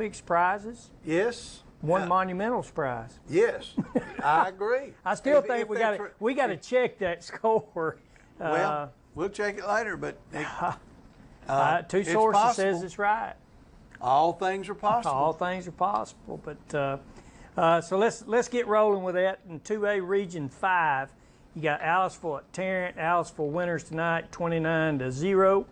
Big surprises. Yes. One monumental surprise. Yes, I agree. I still think we got to check that score. Well, we'll check it later, but two sources says it's right. All things are possible. All things are possible. But so let's get rolling with that. In 2A Region 5, you got Aliceville at Tarrant. Aliceville winners tonight, 29-0.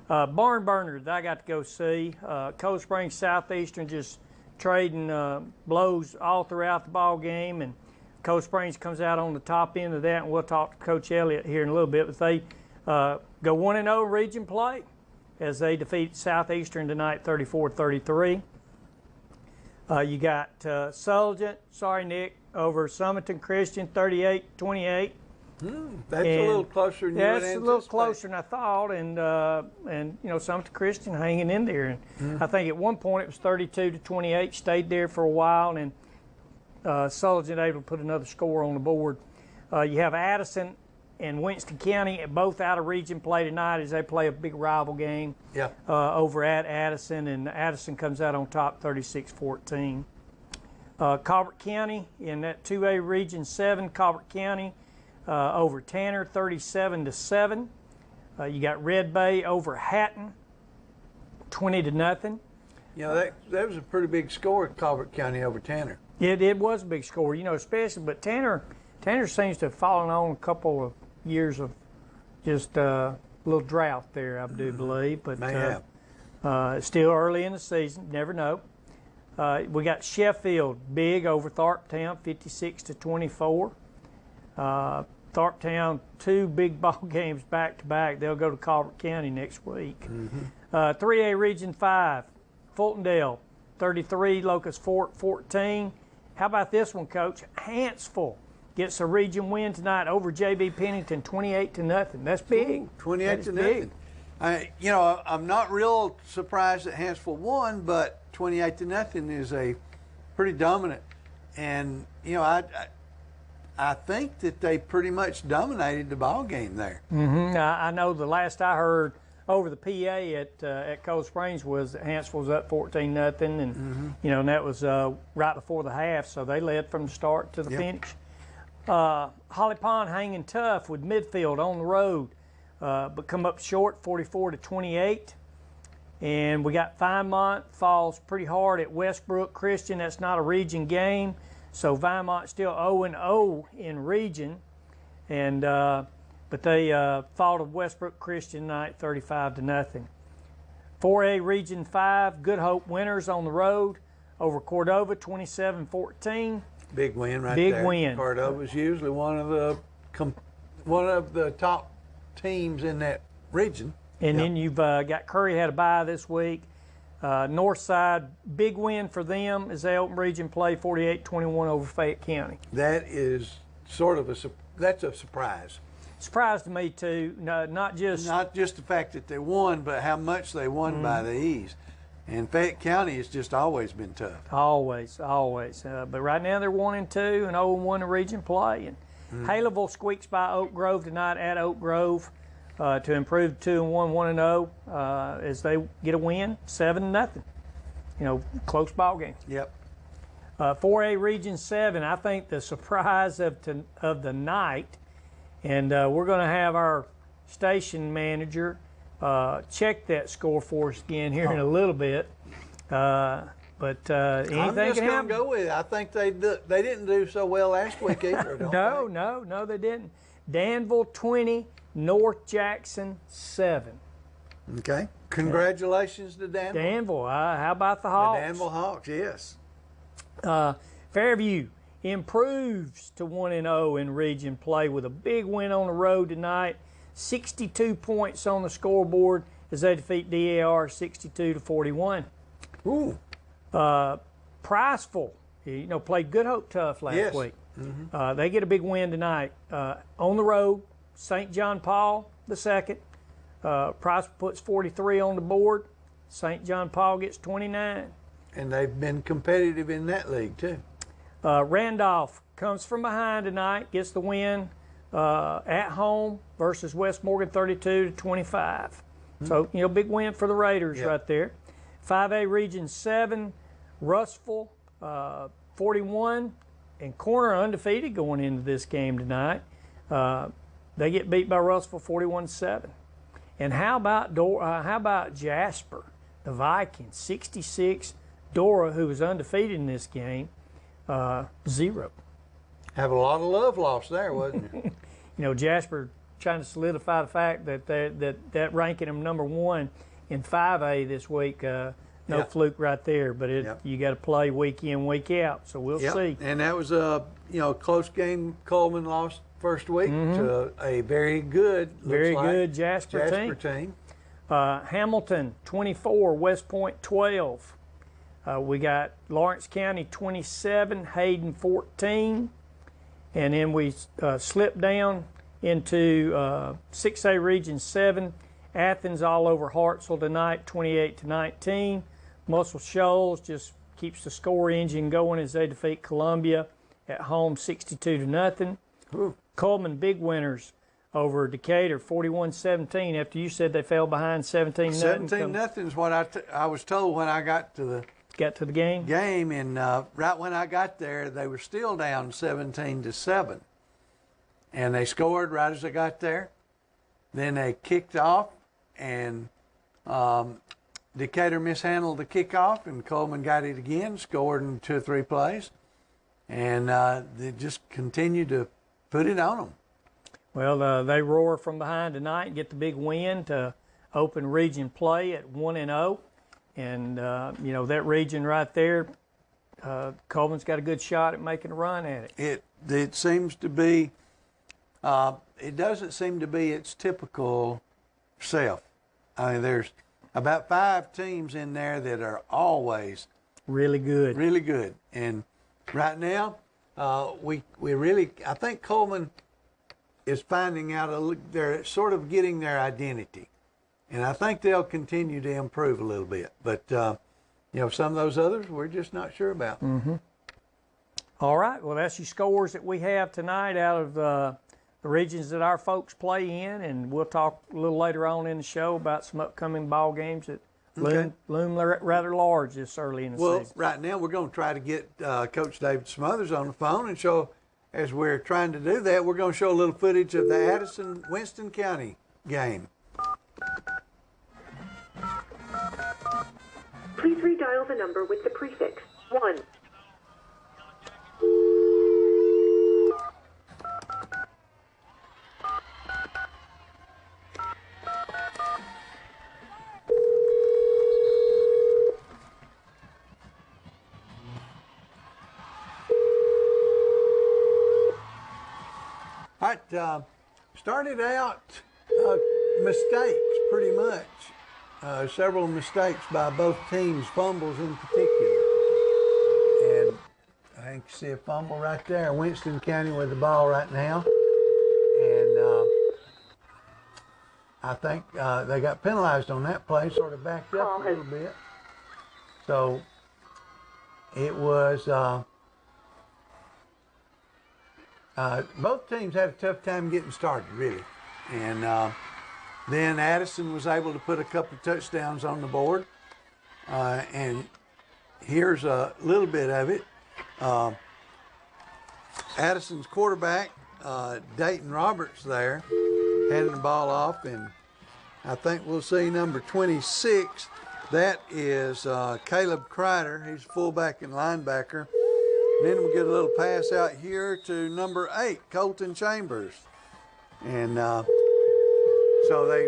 Barn burners I got to go see. Cold Springs Southeastern just trading blows all throughout the ball game, and Cold Springs comes out on the top end of that, and we'll talk to Coach Elliott here in a little bit. But they go 1-0 region play as they defeat Southeastern tonight 34-33. You got Sulligent, sorry Nick, over Summerton Christian 38-28. That's a little closer than you would anticipate. That's a little closer than I thought, and you know, Summerton Christian hanging in there. And I think at one point it was 32-28, stayed there for a while, and Sulligent able to put another score on the board. You have Addison and Winston County both out of region play tonight as they play a big rival game over at Addison, and Addison comes out on top 36-14. Colbert County in that 2A Region 7, Colbert County over Tanner 37-7. You got Red Bay over Hatton 20-0. You know, that was a pretty big score at Colbert County over Tanner. It was a big score, you know, especially, but Tanner seems to have fallen on a couple of years of just a little drought there, I do believe. But it's still early in the season, never know. We got Sheffield big over Tharptown 56-24. Tharptown, 2 big ball games back to back. They'll go to Colbert County next week. 3A Region 5, Fultondale 33, Locust Fork 14. How about this one, Coach? Hanceville gets a region win tonight over JB Pennington 28-0. That's big. 28-0. You know, I'm not real surprised that Hanceville won, but 28-0 is a pretty dominant. And you know, I think that they pretty much dominated the ball game there. I know the last I heard over the PA at Cold Springs was that Hanceville was up 14-0, and you know, and that was right before the half, so they led from the start to the finish. Holly Pond hanging tough with Midfield on the road, but come up short 44-28. And we got Vinemont falls pretty hard at Westbrook Christian. That's not a region game. So Vinemont still 0-0 in region, and but they fall to Westbrook Christian tonight 35-0. 4A Region 5, Good Hope winners on the road over Cordova 27-14. Big win right there. Big win. Cordova's usually one of the top teams in that region. And then you've got Curry had a bye this week. Northside, big win for them as they open region play 48-21 over Fayette County. That is sort of that's a surprise. Surprise to me too. No, not just the fact that they won, but how much they won by the ease. And Fayette County has just always been tough. Always. But right now they're 1-2 and 0-1 in region play. And Haleville squeaks by Oak Grove tonight at Oak Grove. To improve 2-1, 1-0 as they get a win, 7-0. You know, close ball game. Yep. 4A Region 7, I think the surprise of the night, and we're going to have our station manager check that score for us again here in a little bit. But anything I'm just can happen. Going to go with it. I think they didn't do so well last week either. No, they didn't. Danville 20. North Jackson 7. Okay. Congratulations to Danville. Danville. How about the Hawks? The Danville Hawks, yes. Fairview improves to 1-0 in region play with a big win on the road tonight. 62 points on the scoreboard as they defeat DAR 62-41. Ooh. Priceville, you know, played Good Hope tough last week. They get a big win tonight on the road. St. John Paul II. Price puts 43 on the board. St. John Paul gets 29. And they've been competitive in that league too. Randolph comes from behind tonight, gets the win at home versus West Morgan 32-25. So, you know, big win for the Raiders right there. 5A Region 7, Russell 41, and Corner undefeated going into this game tonight. They get beat by Russell 41-7. And how about Jasper, the Vikings, 66. Dora, who was undefeated in this game, 0. Have a lot of love lost there, wasn't it? You know, Jasper trying to solidify the fact that that ranking them number 1 in 5A this week. No fluke right there, but you got to play week in, week out. So we'll see. And that was a close game. Coleman lost first week to a very good, Jasper team. Hamilton 24, West Point 12. We got Lawrence County 27, Hayden 14, and then we slipped down into 6A Region 7. Athens all over Hartselle tonight, 28-19. Muscle Shoals just keeps the score engine going as they defeat Columbia at home, 62-0. Coleman big winners over Decatur, 41-17. After you said they fell behind 17-0. 17-0 is what I was told when I got to the game. And right when I got there, they were still down 17-7, and they scored right as I got there. Then they kicked off, and Decatur mishandled the kickoff, and Coleman got it again, scored in 2 or 3 plays, and they just continued to put it on them. Well, they roar from behind tonight and get the big win to open region play at 1-0. And, that region right there, Coleman's got a good shot at making a run at it. It seems to be, it doesn't seem to be its typical self. I mean, there's about 5 teams in there that are always really good. Really good. And right now, we really, I think Coleman is finding out, they're sort of getting their identity. And I think they'll continue to improve a little bit. But, some of those others we're just not sure about. All right. Well, that's your scores that we have tonight out of the regions that our folks play in. And we'll talk a little later on in the show about some upcoming ball games that loom rather large this early in the season. Well, right now we're going to try to get Coach David Smothers on the phone. And so as we're trying to do that, we're going to show a little footage of the Addison-Winston County game. Please redial the number with the prefix 1. All right, started out mistakes pretty much. Several mistakes by both teams, fumbles in particular. And I think you see a fumble right there. Winston County with the ball right now. And I think they got penalized on that play, sort of backed up a little bit. So it was, both teams had a tough time getting started, really. And then Addison was able to put a couple of touchdowns on the board. And here's a little bit of it. Addison's quarterback, Dayton Roberts there, handing the ball off. And I think we'll see number 26. That is Caleb Kreider. He's fullback and linebacker. Then we get a little pass out here to number 8, Colton Chambers. And so they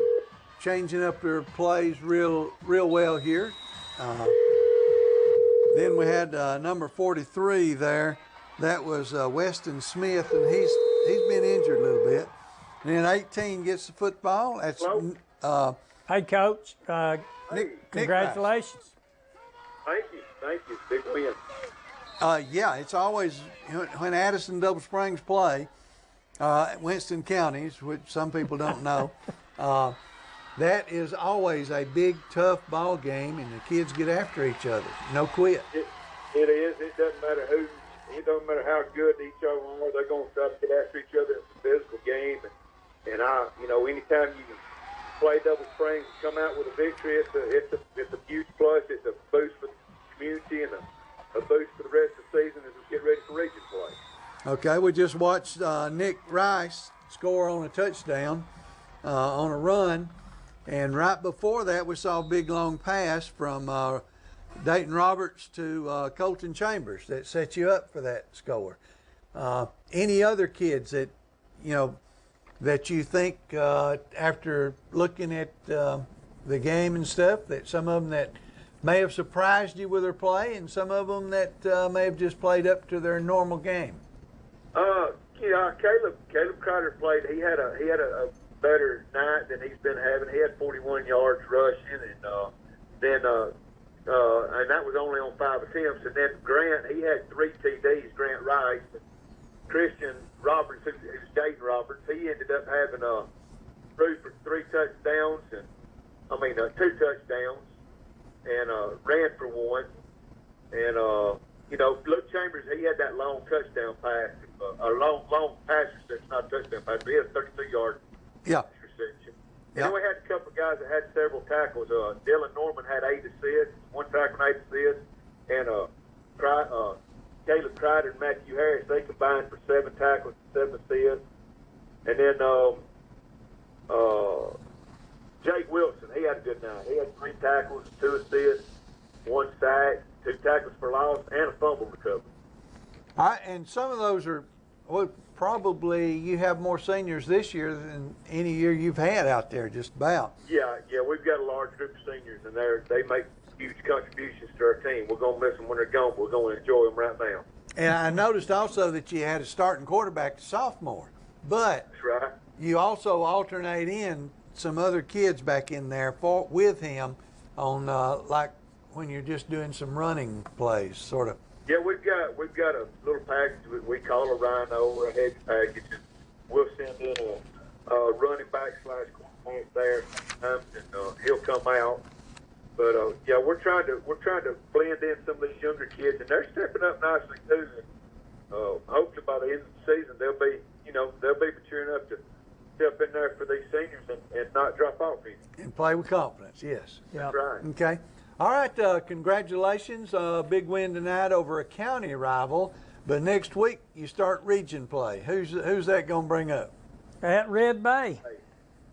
changing up their plays real well here. Then we had number 43 there. That was Weston Smith, and he's been injured a little bit. And then 18 gets the football. That's hey, Coach. Nick Congratulations. Thank you. Big win. Yeah, it's always, when Addison Double Springs play, Winston counties, which some people don't know, that is always a big, tough ball game, and the kids get after each other. No quit. It is. It doesn't matter who. It doesn't matter how good each of them are. They're going to try to get after each other. It's a physical game, and anytime you can play Double Springs, come out with a victory. It's a huge plus. It's a boost for the community and a boost for the rest of the season as we get ready for region play. Okay, we just watched Nick Rice score on a touchdown on a run, and right before that we saw a big long pass from Dayton Roberts to Colton Chambers that set you up for that score. Any other kids that that you think after looking at the game and stuff, that some of them that may have surprised you with their play, and some of them that may have just played up to their normal game? Caleb Crider played. He had a better night than he's been having. He had 41 yards rushing, and that was only on 5 attempts. And then Grant, he had 3 TDs. Grant Rice, Christian Roberts, who's Dayton Roberts, he ended up having threw for 3 touchdowns, 2 touchdowns, and ran for 1. And Luke Chambers, he had that long touchdown pass, a long pass reception, not a touchdown pass, but he had a 32-yard reception. And then we had a couple of guys that had several tackles. Dylan Norman had 8 assists, 1 tackle and 8 assists, and Caleb Crider and Matthew Harris, they combined for 7 tackles and 7 assists. And then Jake Wilson, he had a good night. He had 3 tackles, 2 assists, 1 sack, 2 tackles for loss, and a fumble recovery. All right, and some of those are, probably you have more seniors this year than any year you've had out there, just about. Yeah, we've got a large group of seniors, and they make huge contributions to our team. We're going to miss them when they're gone, but we're going to enjoy them right now. And I noticed also that you had a starting quarterback to sophomore, but that's right. You also alternate in some other kids back in there with him on like when you're just doing some running plays, sort of. Yeah, we've got a little package we call a rhino or a hedge package, and we'll send in a running back / quarterback there sometimes, and he'll come out. But we're trying to blend in some of these younger kids, and they're stepping up nicely too. And hopefully by the end of the season they'll be mature enough to step in there for these seniors and not drop off either. And play with confidence. Yes. That's right. Okay. All right, congratulations. Big win tonight over a county rival. But next week you start region play. Who's that going to bring up? At Red Bay.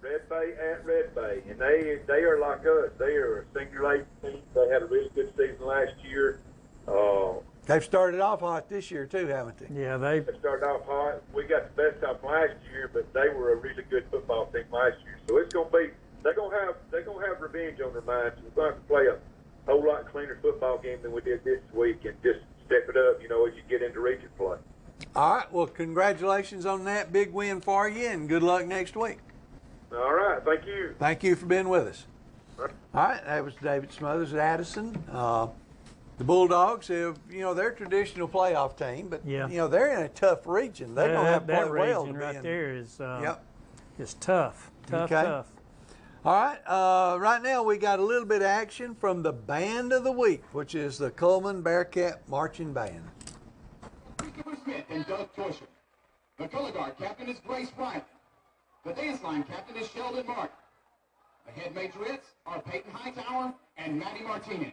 Red Bay at Red Bay, and they are like us. They are a single A team. They had a really good season last year. They've started off hot this year too, haven't they? Yeah, they started off hot. We got the best of them last year, but they were a really good football team last year. So it's going to be they're going to have revenge on their minds. We're going to have to play a whole lot cleaner football game than we did this week, and just step it up, as you get into region play. All right. Well, congratulations on that big win for you, and good luck next week. All right. Thank you. Thank you for being with us. All right. That was David Smothers at Addison. The Bulldogs have, they're a traditional playoff team, but they're in a tough region. They're going to have to play well to be right in. there is tough. Tough. All right. Right now we got a little bit of action from the Band of the Week, which is the Coleman Bearcat Marching Band. Christopher Smith and Doug Torsham. The color guard captain is Grace Riley. The dance line captain is Sheldon Martin. The head majorettes are Peyton Hightower and Maddie Martinez.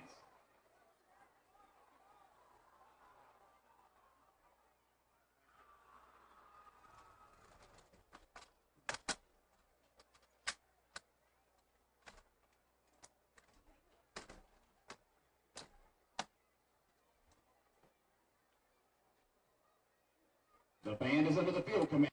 The band is under the field command.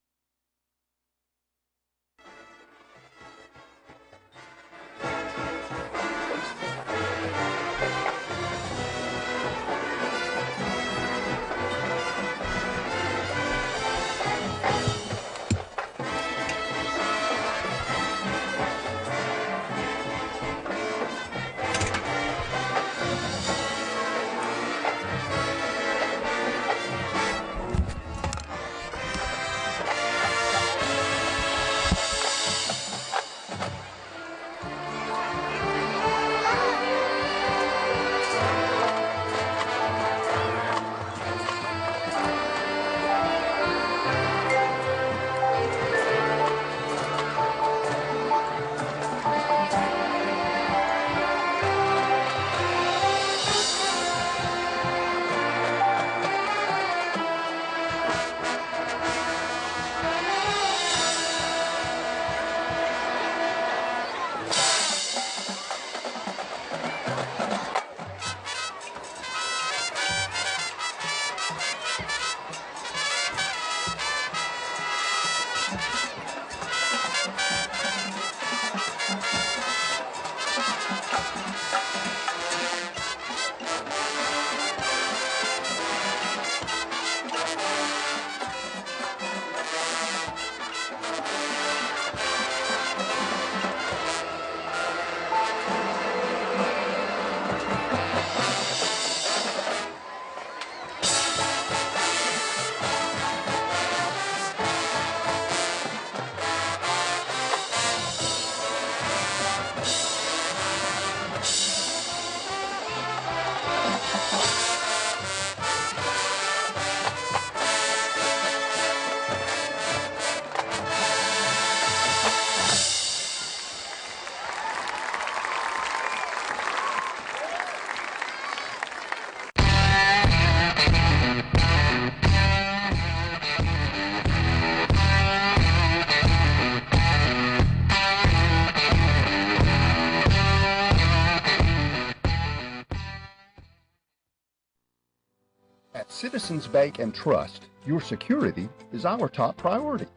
At Citizens Bank and Trust, your security is our top priority.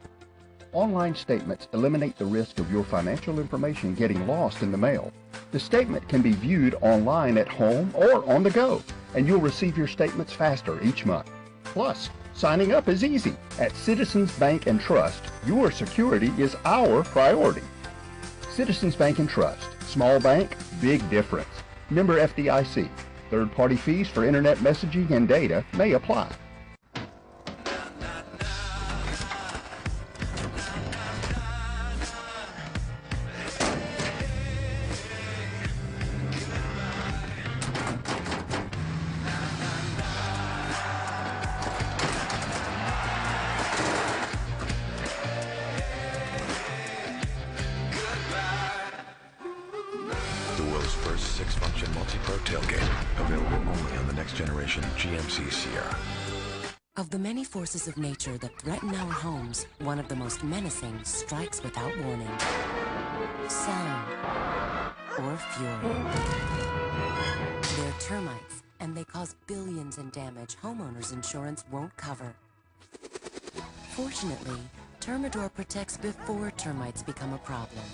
Online statements eliminate the risk of your financial information getting lost in the mail. The statement can be viewed online at home or on the go, and you'll receive your statements faster each month. Plus, signing up is easy. At Citizens Bank and Trust, your security is our priority. Citizens Bank and Trust. Small bank, big difference. Member FDIC. Third-party fees for internet messaging and data may apply. The world's first six-function multi-pro tailgate, available only on the next generation GMC Sierra. Of the many forces of nature that threaten our homes, one of the most menacing strikes without warning. Sound or fury. They're termites, and they cause billions in damage homeowners insurance won't cover. Fortunately, Termador protects before termites become a problem.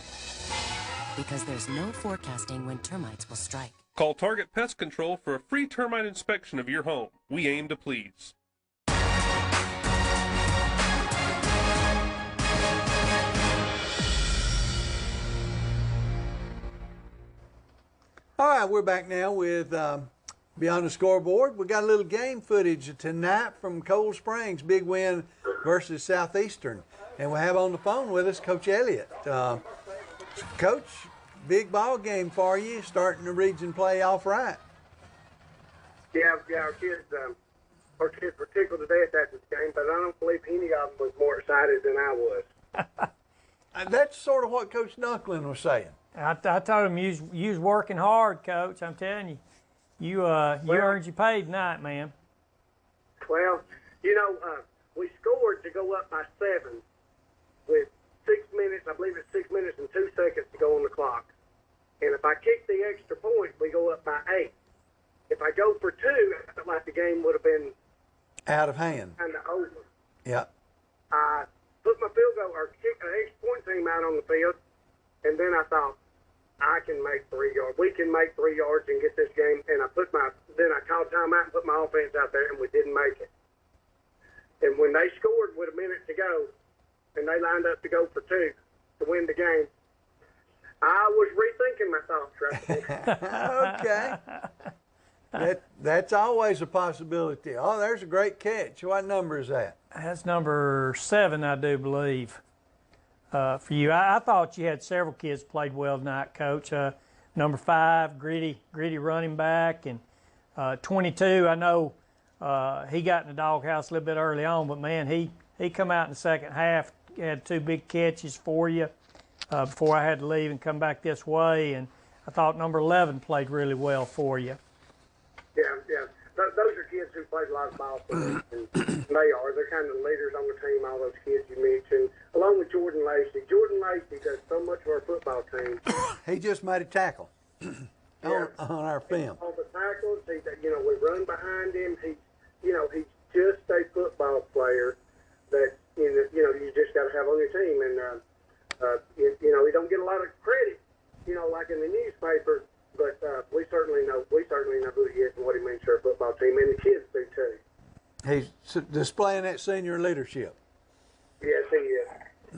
Because there's no forecasting when termites will strike. Call Target Pest Control for a free termite inspection of your home. We aim to please. All right, we're back now with Beyond the Scoreboard. We got a little game footage tonight from Cold Springs, big win versus Southeastern. And we have on the phone with us Coach Elliott. Coach, big ball game for you, starting the region play off right. Yeah, our kids were tickled to death after the game, but I don't believe any of them was more excited than I was. That's sort of what Coach Dunklin was saying. I told him you was working hard, Coach. I'm telling you, you earned your pay tonight, man. Well, we scored to go up by 7 with 6 minutes. I believe it's 6 minutes and 2 seconds to go on the clock. And if I kick the extra point, we go up by 8. If I go for 2, I felt like the game would have been out of hand, kind of over. Yeah. I put my field goal or kick an extra point team out on the field, and then I thought, I can make 3 yards. We can make 3 yards and get this game. And then I called timeout and put my offense out there, and we didn't make it. And when they scored with a minute to go, and they lined up to go for 2 to win the game, I was rethinking my thoughts right there. Okay. That's always a possibility. Oh, there's a great catch. What number is that? That's number 7, I do believe. For you, I thought you had several kids played well tonight, Coach. Number 5, gritty running back, and 22. I know he got in the doghouse a little bit early on, but man, he come out in the second half, had 2 big catches for you before I had to leave and come back this way. And I thought number 11 played really well for you. Yeah. Those are kids who played a lot of ball for us, and they're kind of the leaders on the team, all those kids you mentioned, along with Jordan Lacey. Jordan Lacey does so much of our football team. He just made a tackle on our film. All the tackles, we run behind him. He's just a football player that, you just got to have on your team. And, he don't get a lot of credit, like in the newspaper. But we certainly know who he is and what he means to our football team, and the kids do too. He's displaying that senior leadership. Yes, he is.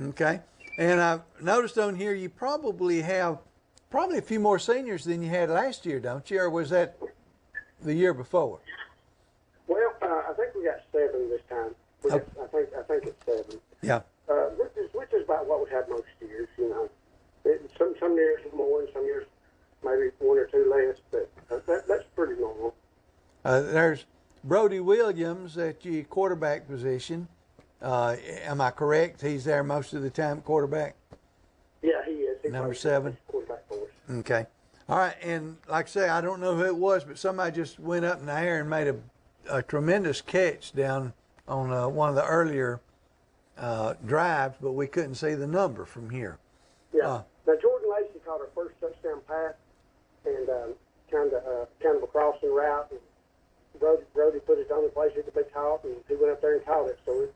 Okay. And I've noticed on here you probably have a few more seniors than you had last year, don't you? Or was that the year before? Well, I think we got 7 this time. I think it's 7. Yeah. Which is about what we have most years. Some years more, and some years maybe 1 or 2 less, but that's pretty normal. There's Brody Williams at the quarterback position. Am I correct? He's there most of the time, quarterback? Yeah, he is. He Number plays 7? Quarterback for us. Okay. All right, and like I say, I don't know who it was, but somebody just went up in the air and made a tremendous catch down on one of the earlier drives, but we couldn't see the number from here. Yeah. Now, Jordan Lacey caught our first touchdown pass, and kind of a crossing route. And Brody put his only place it could be caught, and he went up there and caught it. So it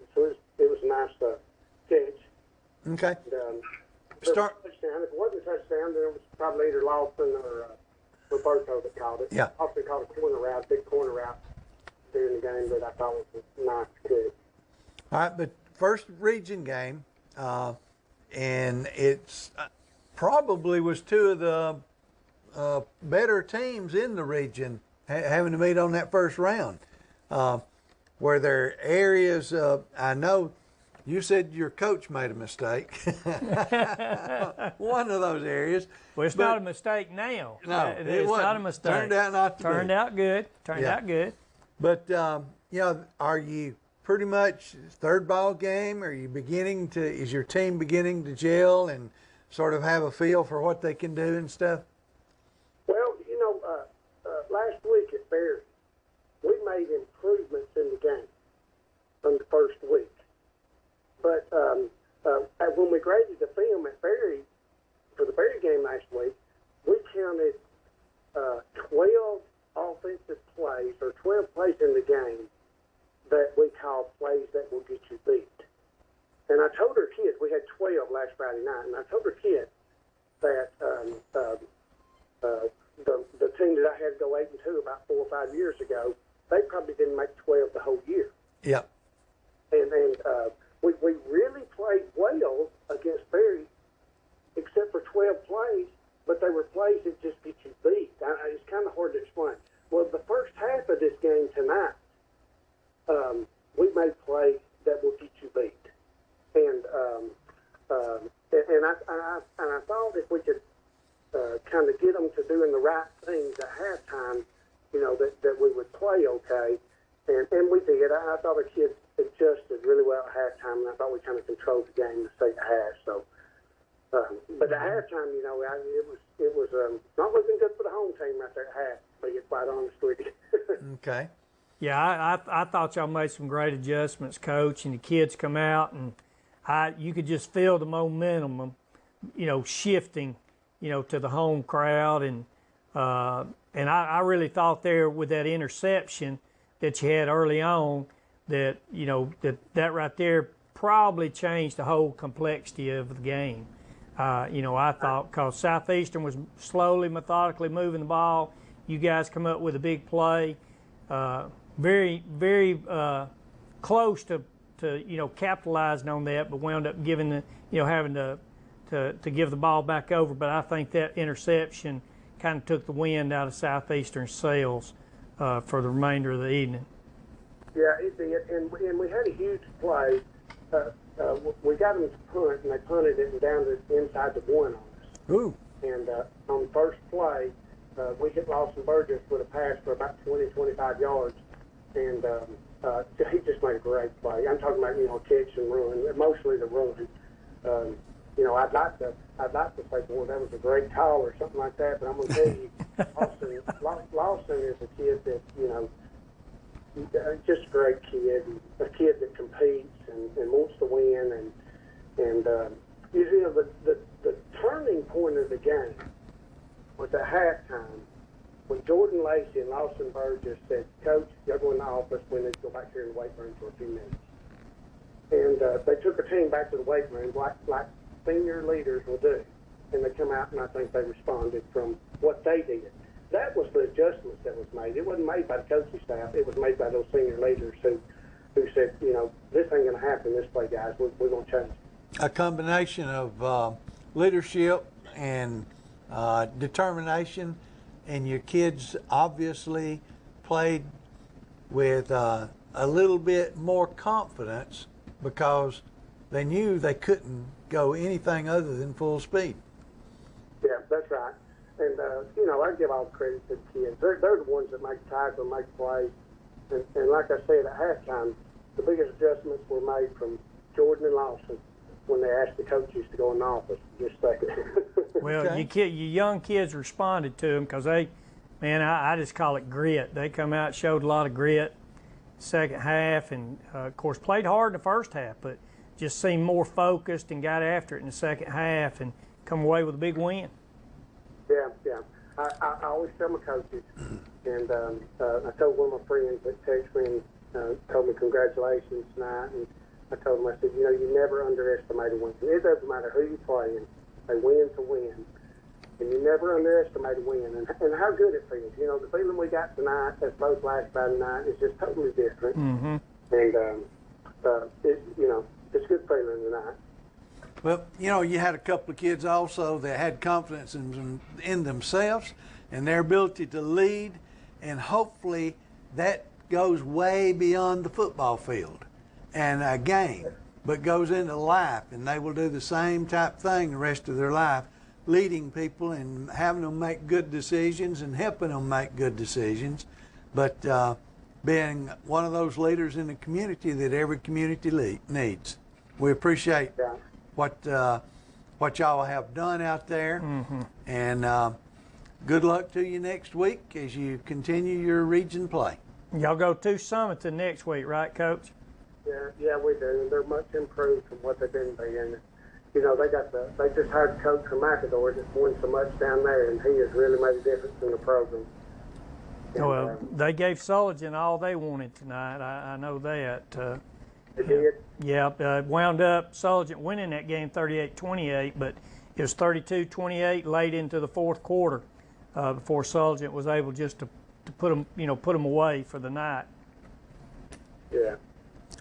was a nice catch. Okay. And, Start. Touchdown. If it wasn't a touchdown, then it was probably either Lawson or Roberto that caught it. Yeah. Lawson caught a corner route, big corner route during the game that I thought was a nice catch. All right, but first region game, and it's probably was two of the better teams in the region having to meet on that first round. Were there areas, I know you said your coach made a mistake. One of those areas. Well, it's not a mistake now. No, it's not a mistake. Turned out not to Turned be. out good. Turned Yeah. out good. But, you know, are you pretty much third ball game? Are you beginning to, is your team beginning to gel and sort of have a feel for what they can do and stuff? Well, you know, last week at Berry, we made improvements in the game from the first week. But when we graded the film at Berry, for the Berry game last week, we counted 12 offensive plays, or 12 plays in the game that we call plays that will get you beat. And I told our kids, we had 12 last Friday night, and I told our kids that the team that I had to go 8-2 about 4 or 5 years ago, they probably didn't make 12 the whole year. Yep. And we really played well against Berry, except for 12 plays, but they were plays that just get you beat. It's kind of hard to explain. Well, the first half of this game tonight, we made plays that will get you beat. And I thought if we could kind of get them to doing the right things at halftime, you know, that we would play okay. And we did. I thought the kids adjusted really well at halftime, and I thought we kind of controlled the game in the second half. So, but at halftime, you know, it was not looking good for the home team right there at half, to be quite honest with you. Okay. Yeah, I thought y'all made some great adjustments, Coach, and the kids come out, and you could just feel the momentum, you know, shifting, you know, to the home crowd, and I really thought there with that interception that you had early on, that, you know, that right there probably changed the whole complexity of the game. You know, I thought, because Southeastern was slowly, methodically moving the ball, you guys come up with a big play, very, very close to you know, capitalizing on that, but wound up giving the, you know, having to give the ball back over. But I think that interception kind of took the wind out of Southeastern's sails for the remainder of the evening. Yeah, it did, and we had a huge play. We got them to punt, and they punted it down to inside the one on us. Ooh. And on the first play, we hit Lawson Burgess with a pass for about 20, 25 yards, and he just made a great play. I'm talking about, you know, catch and run, mostly the run. You know, I'd like to say, boy, that was a great call or something like that, but I'm going to tell you, Lawson is a kid that, you know, just a great kid, a kid that competes and wants to win, and you know, the turning point of the game was at halftime when Jordan Lacey and Lawson Burgess said, "Coach, y'all go in the office. We need to go back here in the weight room for a few minutes." And they took a team back to the weight room like senior leaders will do, and they come out, and I think they responded from what they did. That was the adjustments that was made. It wasn't made by the coaching staff. It was made by those senior leaders who said, you know, this ain't going to happen this way, guys. We're going to change it. A combination of leadership and determination, and your kids obviously played with a little bit more confidence because they knew they couldn't go anything other than full speed. Yeah, that's right. And, you know, I give all the credit to the kids. They're the ones that make tackle, make plays. And like I said, at halftime, the biggest adjustments were made from Jordan and Lawson when they asked the coaches to go in the office. Just a second. Well, okay. Your young kids responded to them because they, man, I just call it grit. They come out, showed a lot of grit second half, and, of course, played hard in the first half, but just seemed more focused and got after it in the second half and come away with a big win. Yeah. I always tell my coaches, And I told one of my friends that texted me and told me congratulations tonight. And I told him, I said, you know, you never underestimate a win. It doesn't matter who you're playing. A win's a win. And you never underestimate a win. And how good it feels. You know, the feeling we got tonight, as opposed to last Friday night, is just totally different. Mm-hmm. And, you know, it's a good feeling tonight. Well, you know, you had a couple of kids also that had confidence in themselves and their ability to lead, and hopefully that goes way beyond the football field and a game, but goes into life, and they will do the same type thing the rest of their life, leading people and having them make good decisions and helping them make good decisions, but being one of those leaders in the community that every community needs. We appreciate what y'all have done out there, and good luck to you next week as you continue your region play. Y'all go to Summerton next week, right, Coach? Yeah, we do. They're much improved from what they've been being. You know, they just hired a coach from McAdoo that's won so much down there, and he has really made a difference in the program. And, well, they gave Sullivan all they wanted tonight. I know that. They did? Yeah, wound up Sullivan winning that game 38-28, but it was 32-28 late into the fourth quarter before Sullivan was able just to put them away for the night. Yeah.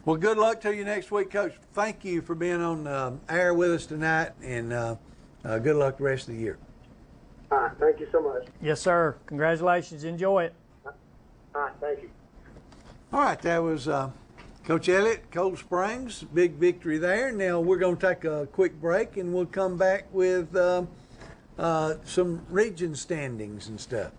Well, good luck to you next week, Coach. Thank you for being on the air with us tonight, and good luck the rest of the year. All right, thank you so much. Yes, sir. Congratulations. Enjoy it. All right, thank you. All right, that was Coach Elliott, Cold Springs, big victory there. Now we're going to take a quick break, and we'll come back with some region standings and stuff.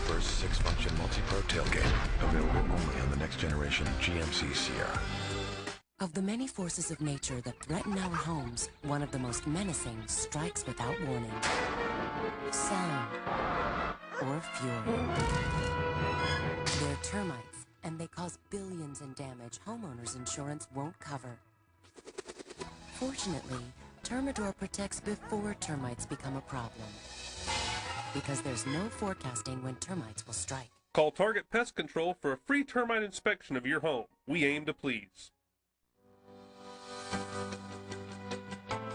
First six-function multi-pro tailgate, available only on the next generation GMC Sierra. Of the many forces of nature that threaten our homes, one of the most menacing strikes without warning. Sound or fury. They're termites, and they cause billions in damage homeowners insurance won't cover. Fortunately, Termador protects before termites become a problem. Because there's no forecasting when termites will strike. Call Target Pest Control for a free termite inspection of your home. We aim to please.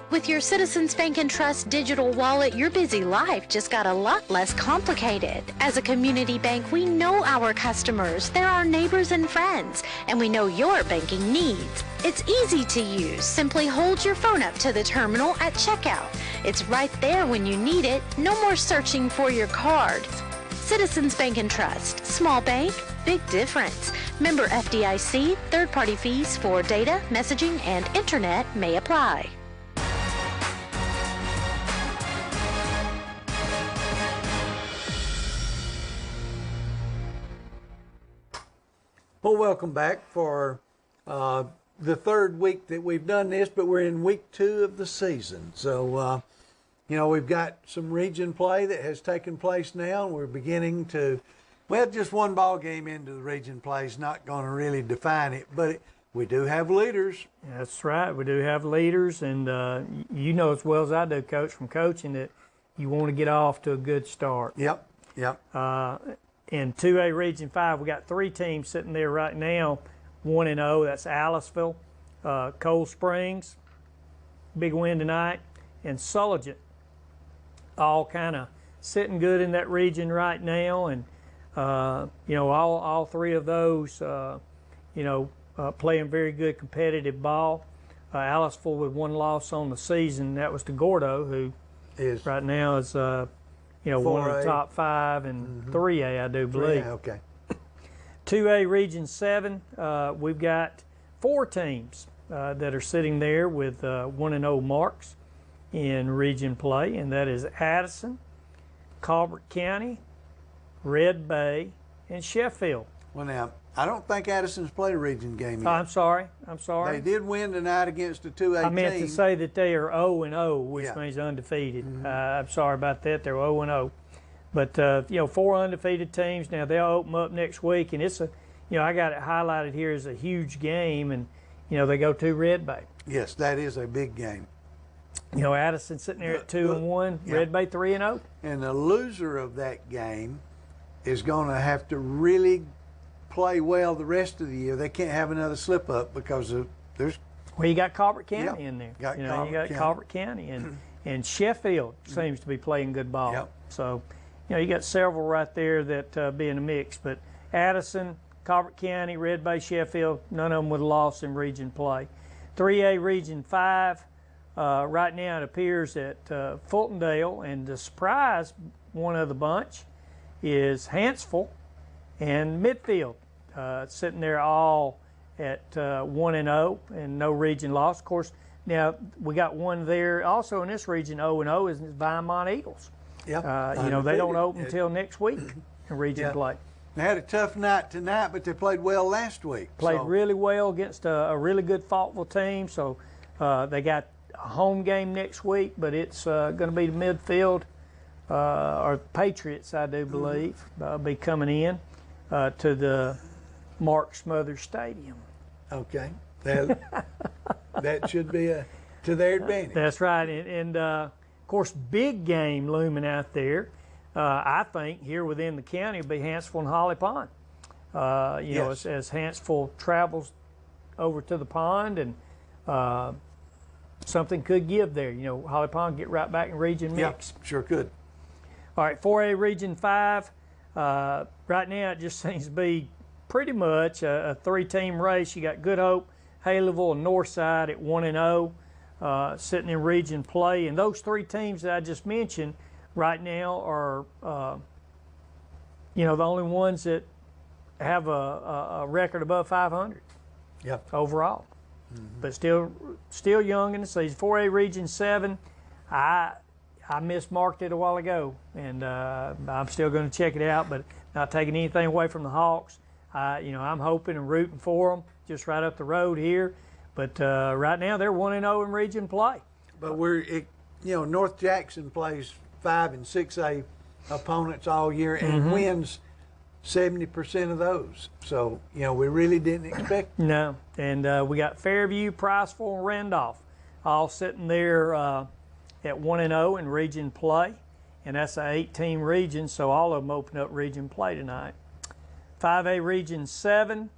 With your Citizens Bank and Trust digital wallet, your busy life just got a lot less complicated. As a community bank, we know our customers. They're our neighbors and friends, and we know your banking needs. It's easy to use. Simply hold your phone up to the terminal at checkout. It's right there when you need it. No more searching for your card. Citizens Bank and Trust. Small bank, big difference. Member FDIC. Third-party fees for data, messaging, and internet may apply. Well, welcome back for the third week that we've done this, but we're in week 2 of the season. So, you know, we've got some region play that has taken place now, and we're beginning to, well, just one ball game into the region play is not going to really define it, but we do have leaders. That's right. We do have leaders, and you know as well as I do, Coach, from coaching, that you want to get off to a good start. Yep. In 2A Region 5, we got 3 teams sitting there right now, 1-0. That's Aliceville, Cold Springs, big win tonight, and Sullivan, all kind of sitting good in that region right now. And, you know, all 3 of those, you know, playing very good competitive ball. Aliceville with 1 loss on the season. That was to Gordo, who is right now is you know, 1 of the top 5 and 3A, I do believe. 3A, okay. 2A Region 7, we've got 4 teams that are sitting there with 1-0 marks in region play, and that is Addison, Colbert County, Red Bay, and Sheffield. Well, now, I don't think Addison's played a region game yet. I'm sorry. They did win tonight against the 2A I meant team. to say that they are 0-0, which Yeah. means undefeated. I'm sorry about that. They're 0-0. But, 4 undefeated teams. Now, they'll open up next week, and it's a, I got it highlighted here as a huge game, and, they go to Red Bay. Yes, that is a big game. Addison sitting there at 2-1, yeah. Red Bay 3-0. And the loser of that game is going to have to really play well the rest of the year. They can't have another slip up because there's. Well, you got Colbert County in there. You got Colbert County, and Sheffield seems to be playing good ball. Yep. So, you got several right there that be in the mix. But Addison, Colbert County, Red Bay, Sheffield, none of them would have lost in region play. 3A Region 5. Right now it appears that Fultondale, and the surprise one of the bunch is Hanceville and Midfield, sitting there all at 1-0 and no region loss. Of course, now we got one there also in this region 0-0 is Vinemont Eagles. Yeah. They don't open until next week in region play. They had a tough night tonight, but they played well last week. Played really well against a really good Faultville team, so they got a home game next week, but it's going to be the Midfield or Patriots, I do believe, be coming in to the Mark Smothers Stadium. Okay. That should be to their advantage. That's right. And of course, big game looming out there. I think here within the county will be Hanceville and Holly Pond. Yes. As Hanceville travels over to the pond, and something could give there. Holly Pond get right back in region mix. Yeah, sure could. All right, 4A Region 5. Right now it just seems to be pretty much a three-team race. You got Good Hope, Haleyville, and Northside at 1-0, sitting in region play. And those three teams that I just mentioned right now are, the only ones that have a record above 500 overall. But still young in the season. 4A Region 7, I mismarked it a while ago, and I'm still going to check it out, but not taking anything away from the Hawks. I'm hoping and rooting for them just right up the road here. But right now they're 1-0 in region play. But North Jackson plays 5 and 6A opponents all year and wins 70% of those. So, we really didn't expect. No. And we got Fairview, Priceville, and Randolph all sitting there at 1-0 in region play. And that's an 8-team region, so all of them open up region play tonight. 5A Region 7,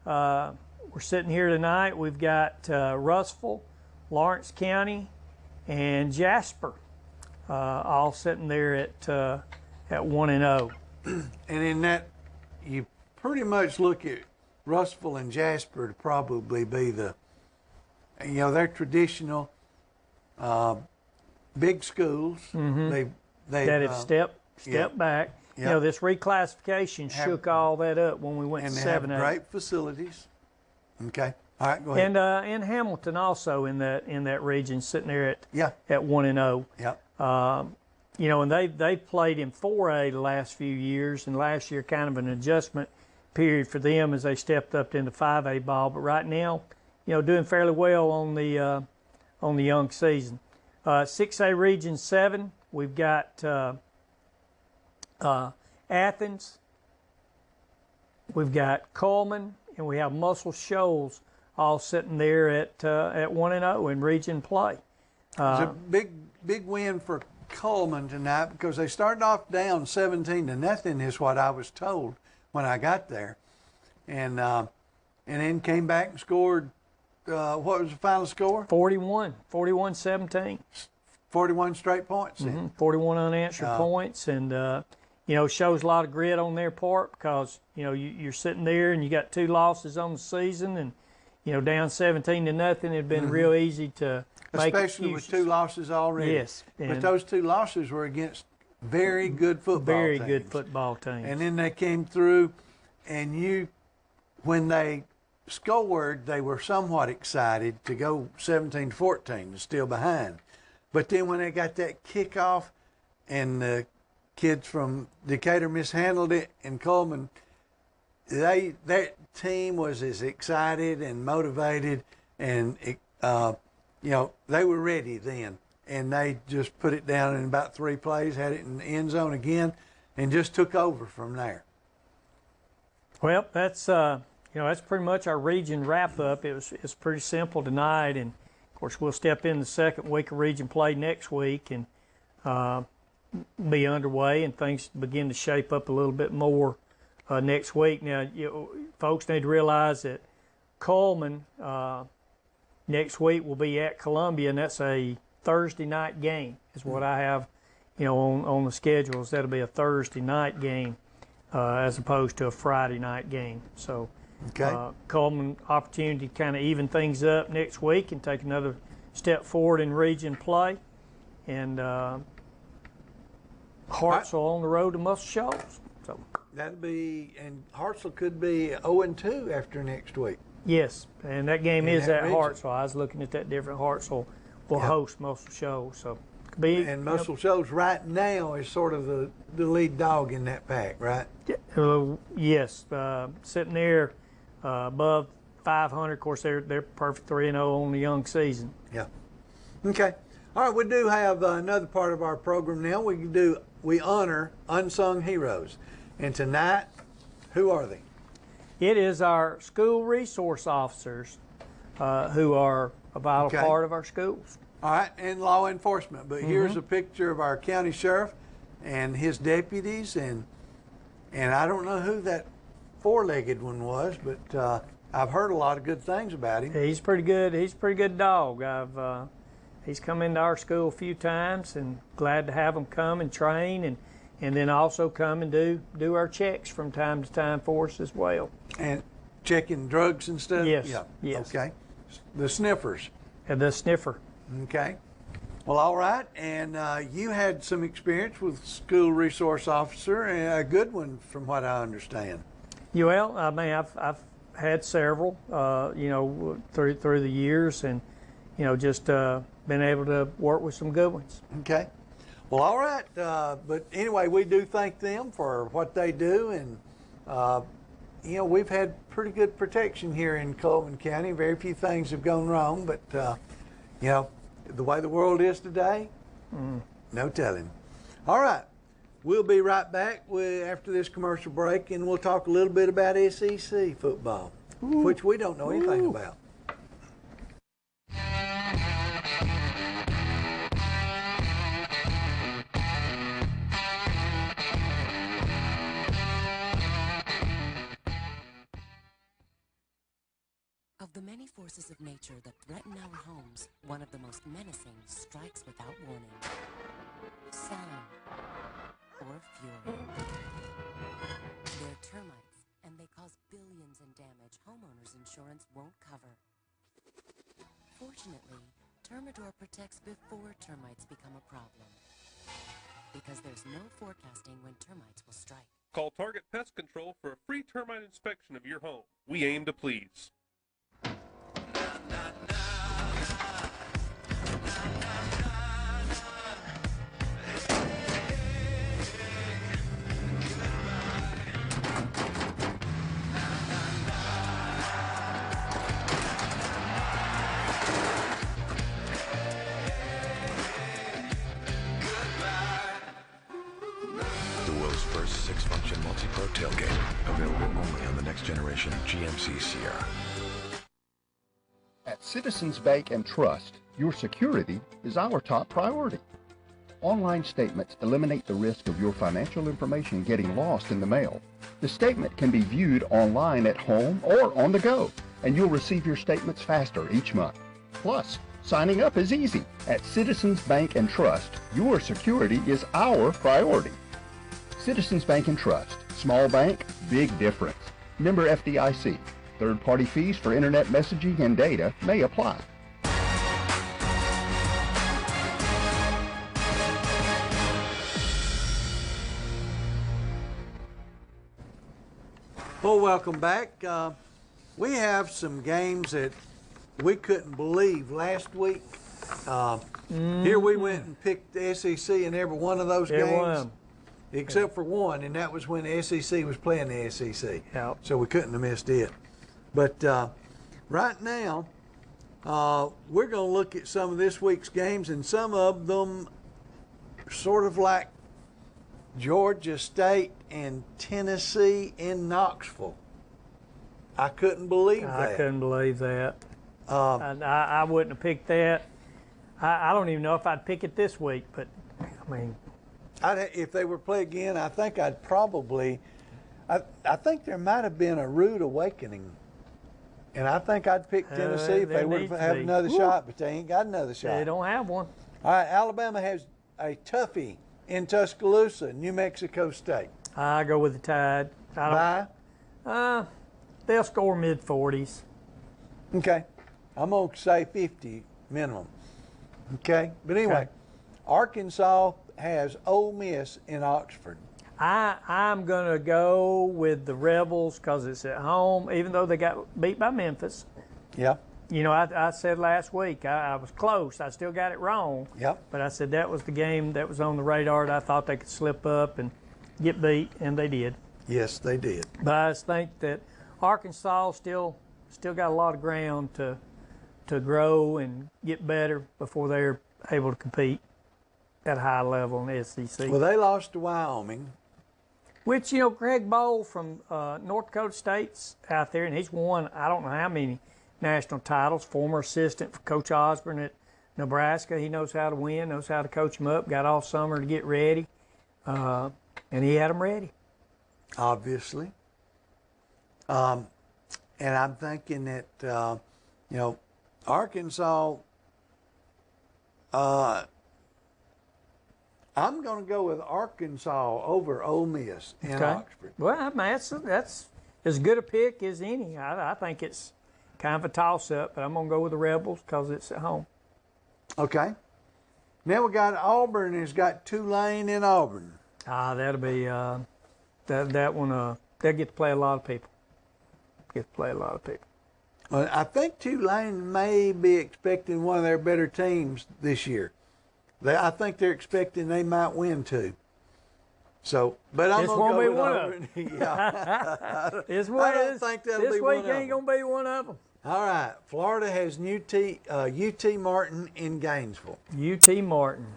we're sitting here tonight. We've got Russell, Lawrence County, and Jasper all sitting there at 1-0. And in that, you pretty much look at Russell and Jasper to probably be they're traditional big schools. They that have stepped back. Yep. This reclassification shook all that up when we went to 7A. And they have great facilities. Okay. All right, go ahead. And Hamilton also in that region, sitting there at 1-0. Yeah. And they've played in 4A the last few years, and last year kind of an adjustment period for them as they stepped up into 5A ball. But right now, doing fairly well on the young season. 6A Region 7, we've got Athens, we've got Coleman, and we have Muscle Shoals all sitting there at 1-0 in region play. It's a big win for Coleman tonight because they started off down 17-0 is what I was told when I got there, and then came back and scored. What was the final score? 41-17. 41 straight points. 41 unanswered points, and shows a lot of grit on their part because you're sitting there and you got 2 losses on the season, and down 17-0. It'd been real easy to make especially excuses. with 2 losses already. Yes, but those 2 losses were against very good football good football teams. And then they came through, and when they Scoreboard, they were somewhat excited to go 17-14, still behind. But then when they got that kickoff and the kids from Decatur mishandled it and Coleman, that team was as excited and motivated and, they were ready then. And they just put it down in about 3 plays, had it in the end zone again, and just took over from there. Well, that's that's pretty much our region wrap up. It's pretty simple tonight, and of course we'll step in the second week of region play next week and be underway, and things begin to shape up a little bit more next week. Now, folks need to realize that Coleman next week will be at Columbia, and that's a Thursday night game is what I have, on the schedules. That'll be a Thursday night game as opposed to a Friday night game. So Coleman opportunity to kind of even things up next week and take another step forward in region play. And Hartsville on the road to Muscle Shoals. So that'll be, and Hartsville could be 0-2 after next week. Yes, and that game is at region. Hartsville. I was looking at that different. Hartsville will host Muscle Shoals, so could be. And Muscle Shoals right now is sort of the lead dog in that pack, right? Yes, sitting there above 500. Of course, they're perfect 3-0 on the young season. Yeah. Okay. All right. We do have another part of our program now. We honor unsung heroes, and tonight, who are they? It is our school resource officers who are a vital part of our schools. All right, and law enforcement. But here's a picture of our county sheriff and his deputies, and I don't know who that 4-legged one was, but I've heard a lot of good things about him. He's pretty good. He's a pretty good dog. He's come into our school a few times, and glad to have him come and train, and then also come and do our checks from time to time for us as well. And checking drugs and stuff? Yes. Yeah. Yes. Okay. The sniffers. And the sniffer. Okay. Well, all right. And you had some experience with school resource officer, and a good one from what I understand. Well, I mean, I've had several, through the years, and just been able to work with some good ones. Okay. Well, all right. But anyway, we do thank them for what they do, and we've had pretty good protection here in Coleman County. Very few things have gone wrong, but the way the world is today, no telling. All right. We'll be right back after this commercial break, and we'll talk a little bit about SEC football, which we don't know anything about. Of the many forces of nature that threaten our homes, one of the most menacing strikes without warning. Sound or fury. They're termites, and they cause billions in damage homeowners insurance won't cover. Fortunately, Termidor protects before termites become a problem. Because there's no forecasting when termites will strike. Call Target Pest Control for a free termite inspection of your home. We aim to please. The world's first 6-function multi-pro tailgate. Available only on the next generation GMC Sierra. At Citizens Bank and Trust, your security is our top priority. Online statements eliminate the risk of your financial information getting lost in the mail. The statement can be viewed online at home or on the go, and you'll receive your statements faster each month. Plus, signing up is easy. At Citizens Bank and Trust, your security is our priority. Citizens Bank and Trust. Small bank, big difference. Member FDIC. Third-party fees for internet messaging and data may apply. Well, welcome back. we have some games that we couldn't believe last week. Here we went and picked the SEC in every one of those games, except for one, and that was when the SEC was playing the SEC. Yep. So we couldn't have missed it. But right now, we're going to look at some of this week's games, and some of them sort of like Georgia State and Tennessee in Knoxville. I couldn't believe that. I couldn't believe that. I wouldn't have picked that. I don't even know if I'd pick it this week, but I mean, if they were to play again, I think I'd probably. I think there might have been a rude awakening, and I think I'd pick Tennessee if they would have had another shot, but they ain't got another shot. They don't have one. All right, Alabama has a toughie in Tuscaloosa, New Mexico State. I go with the Tide. Bye. They'll score mid-40s. Okay, I'm gonna say 50 minimum. Okay, but anyway, Arkansas has Ole Miss in Oxford. I'm going to go with the Rebels because it's at home, even though they got beat by Memphis. Yeah. You know, I said last week, I was close. I still got it wrong. Yep. But I said that was the game that was on the radar that I thought they could slip up and get beat, and they did. Yes, they did. But I just think that Arkansas still got a lot of ground to grow and get better before they're able to compete at a high level in the SEC. Well, they lost to Wyoming. Which, you know, Greg Bowl from North Dakota State's out there, and he's won I don't know how many national titles, former assistant for Coach Osborne at Nebraska. He knows how to win, knows how to coach them up, got all summer to get ready, and he had them ready. Obviously. And I'm thinking that, you know, Arkansas, I'm going to go with Arkansas over Ole Miss in Oxford. Well, I mean, that's as good a pick as any. I think it's kind of a toss-up, but I'm going to go with the Rebels because it's at home. Okay. Now we got Auburn has got Tulane in Auburn. That'll be that one. They'll get to play a lot of people. Well, I think Tulane may be expecting one of their better teams this year. I think they're expecting they might win too. So, but I'm going to go with Auburn. Yeah. I don't think that'll be one of them. This week ain't going to be one of them. All right. Florida has UT Martin in Gainesville. UT Martin.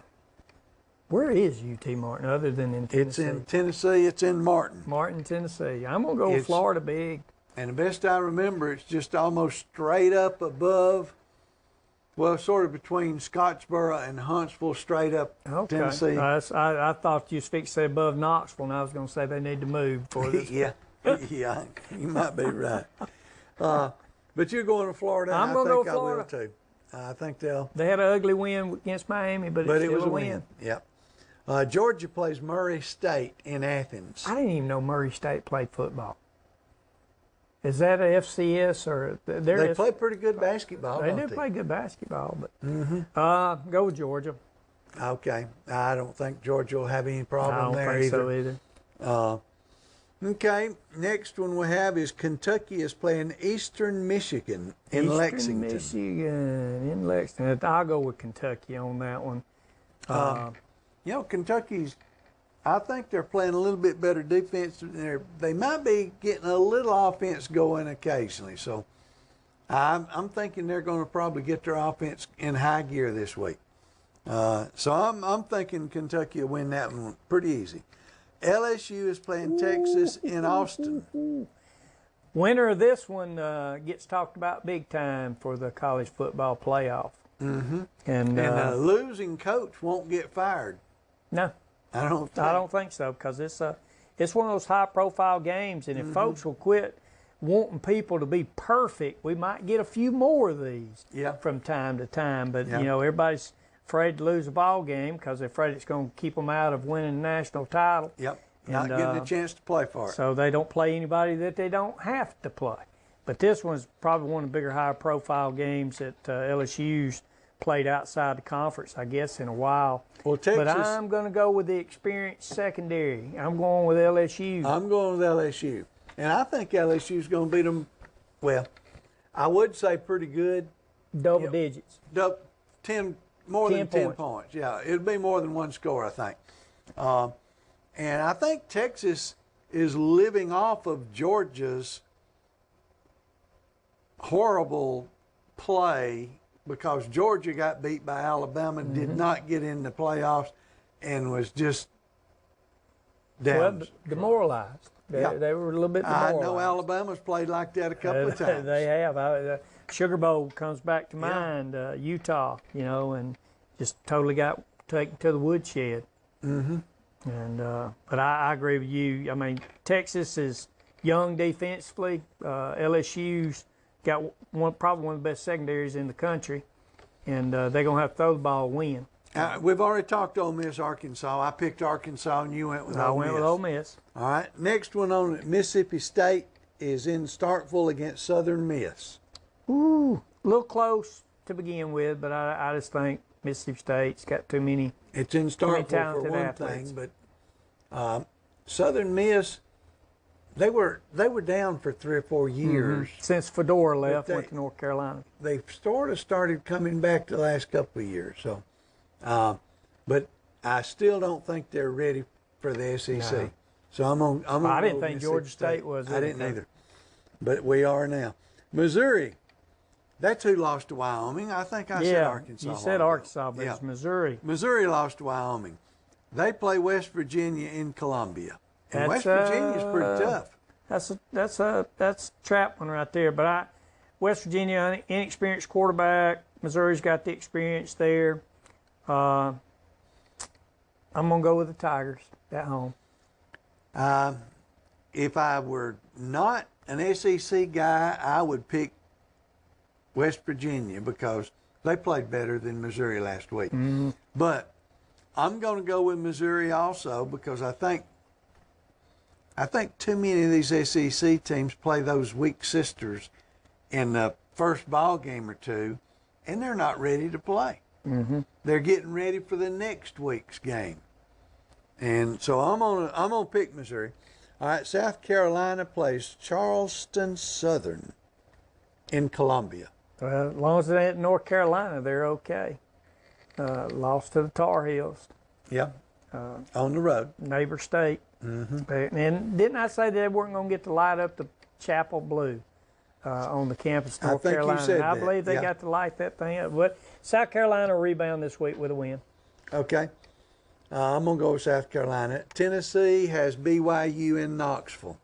Where is UT Martin other than in Tennessee? It's in Tennessee. It's in Martin. Martin, Tennessee. I'm going to go with Florida big. And the best I remember, it's just almost straight up above, well, sort of between Scottsboro and Huntsville, straight up Tennessee. I thought you speak say above Knoxville, and I was going to say they need to move for this. Yeah, you might be right. But you're going to Florida. I'm going to go Florida too. I think they'll. They had an ugly win against Miami, but it was a win. Yep. Georgia plays Murray State in Athens. I didn't even know Murray State played football. Is that a FCS or they play pretty good basketball? They do play good basketball, but go with Georgia. Okay, I don't think Georgia will have any problem there either. I don't think so either. Okay, next one we have is Kentucky is playing Eastern Michigan in Lexington. Michigan in Lexington. I'll go with Kentucky on that one. You know, Kentucky's. I think they're playing a little bit better defense. They might be getting a little offense going occasionally. So I'm thinking they're going to probably get their offense in high gear this week. So I'm thinking Kentucky will win that one pretty easy. LSU is playing Texas in Austin. Winner of this one gets talked about big time for the college football playoff. Mm-hmm. And a losing coach won't get fired. No. I don't think so because it's one of those high-profile games, and if folks will quit wanting people to be perfect, we might get a few more of these from time to time. But you know, everybody's afraid to lose a ball game because they're afraid it's going to keep them out of winning the national title. Yep, not getting a chance to play for it. So they don't play anybody that they don't have to play. But this one's probably one of the bigger, higher-profile games that LSU's played outside the conference, I guess, in a while. Well, Texas, but I'm going to go with the experienced secondary. I'm going with LSU. I'm going with LSU. And I think LSU's going to beat them well, I would say pretty good. Double digits. 10, more 10 than 10 points. points. Yeah, it'd be more than one score, I think. And I think Texas is living off of Georgia's horrible play because Georgia got beat by Alabama, did not get in the playoffs, and was just down. Well, demoralized. They were a little bit demoralized. I know Alabama's played like that a couple of times. They have. Sugar Bowl comes back to mind, Utah, and just totally got taken to the woodshed. Mm-hmm. And but I agree with you. I mean, Texas is young defensively. LSU's got probably one of the best secondaries in the country, and they're gonna have to throw the ball and win. We've already talked Ole Miss, Arkansas. I picked Arkansas, and you went with Ole Miss. I went with Ole Miss. All right. Next one on Mississippi State is in Starkville against Southern Miss. Ooh, a little close to begin with, but I just think Mississippi State's got too many. It's in Starkville for one athletes. thing, but Southern Miss, they were down for 3 or 4 years since Fedora left, went to North Carolina. They sort of started coming back the last couple of years. So, but I still don't think they're ready for the SEC. No. So I'm on. I didn't think Georgia State was. I didn't either, but we are now. Missouri. That's who lost to Wyoming. I think I said Arkansas. You said Arkansas, but it's Missouri. Missouri lost to Wyoming. They play West Virginia in Columbia. And West Virginia's pretty tough. That's a trap one right there. But West Virginia, inexperienced quarterback. Missouri's got the experience there. I'm gonna go with the Tigers at home. If I were not an SEC guy, I would pick West Virginia because they played better than Missouri last week. But I'm going to go with Missouri also because I think too many of these SEC teams play those weak sisters in the first ball game or two, and they're not ready to play. They're getting ready for the next week's game, and so I'm gonna pick Missouri. All right, South Carolina plays Charleston Southern in Columbia. Well, as long as it ain't North Carolina, they're okay. Lost to the Tar Heels. Yeah, on the road. Neighbor state. And didn't I say they weren't going to get to light up the chapel blue on the campus of North Carolina? You said I that. believe they got to light that thing up. But South Carolina will rebound this week with a win. Okay. I'm going to go with South Carolina. Tennessee has BYU in Knoxville.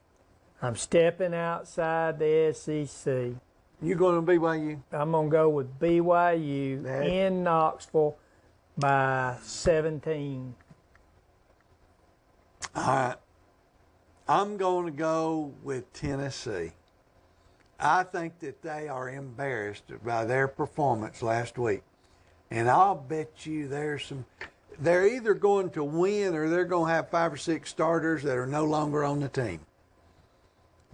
I'm stepping outside the SEC. You going to BYU? I'm going to go with BYU in Knoxville by 17. All right. I'm going to go with Tennessee. I think that they are embarrassed by their performance last week. And I'll bet you they're either going to win or they're going to have 5 or 6 starters that are no longer on the team.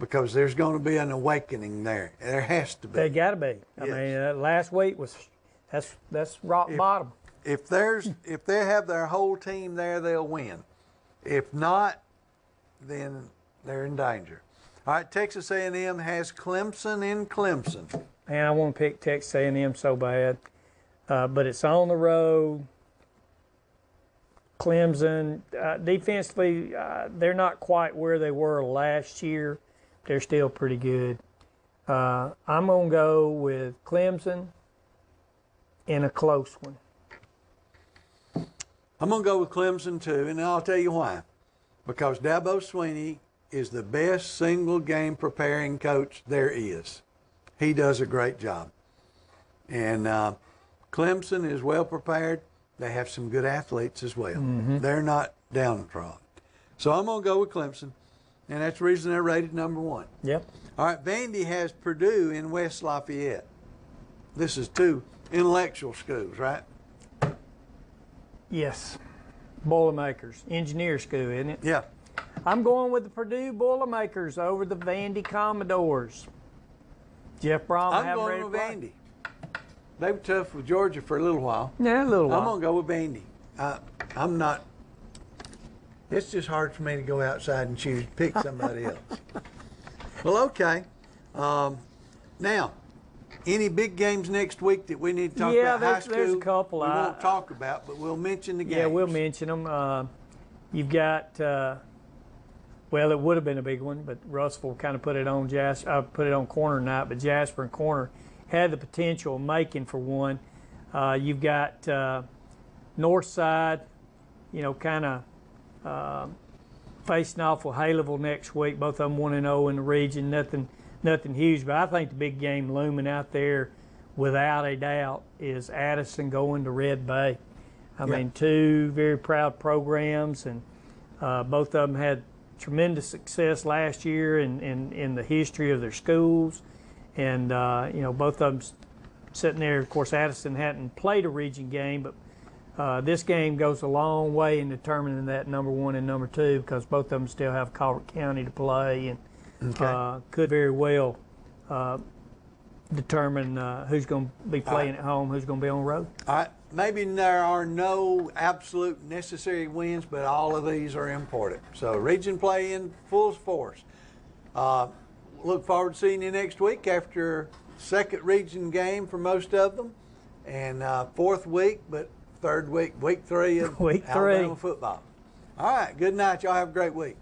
Because there's going to be an awakening there. There has to be. They got to be. I mean, last week that's rock bottom. If they have their whole team there, they'll win. If not, then they're in danger. All right, Texas A&M has Clemson in Clemson. And I want to pick Texas A&M so bad, but it's on the road. Clemson, defensively, they're not quite where they were last year. They're still pretty good. I'm going to go with Clemson in a close one. I'm going to go with Clemson too, and I'll tell you why. Because Dabo Swinney is the best single game preparing coach there is. He does a great job. And Clemson is well prepared. They have some good athletes as well. They're not downtrodden. So I'm going to go with Clemson. And that's the reason they're rated number 1. Yep. All right, Vandy has Purdue in West Lafayette. This is 2 intellectual schools, right? Yes. Boilermakers. Engineer school, isn't it? Yeah. I'm going with the Purdue Boilermakers over the Vandy Commodores. Jeff Brom, I'm going with Vandy. They were tough with Georgia for a little while. Yeah, a little while. I'm going to go with Vandy. I'm not. It's just hard for me to go outside and pick somebody else. Well, okay. Now, any big games next week that we need to talk about? High school, there's a couple. We won't talk about, but we'll mention the games. Yeah, we'll mention them. You've got, well, it would have been a big one, but Russellville kind of put it on put it on corner night, but Jasper and Corner had the potential of making for one. You've got Northside, kind of facing off with Haleyville next week. Both of them 1-0 in the region. Nothing huge, but I think the big game looming out there, without a doubt, is Addison going to Red Bay. I mean, two very proud programs, and both of them had tremendous success last year in the history of their schools. And, both of them sitting there. Of course, Addison hadn't played a region game, but this game goes a long way in determining that number 1 and number 2, because both of them still have Colbert County to play, and could very well determine who's going to be playing at home, who's going to be on the road. All right. Maybe there are no absolute necessary wins, but all of these are important. So region play in full force. Look forward to seeing you next week after second region game for most of them, and fourth week, but third week, week 3 of Alabama football. All right. Good night. Y'all have a great week.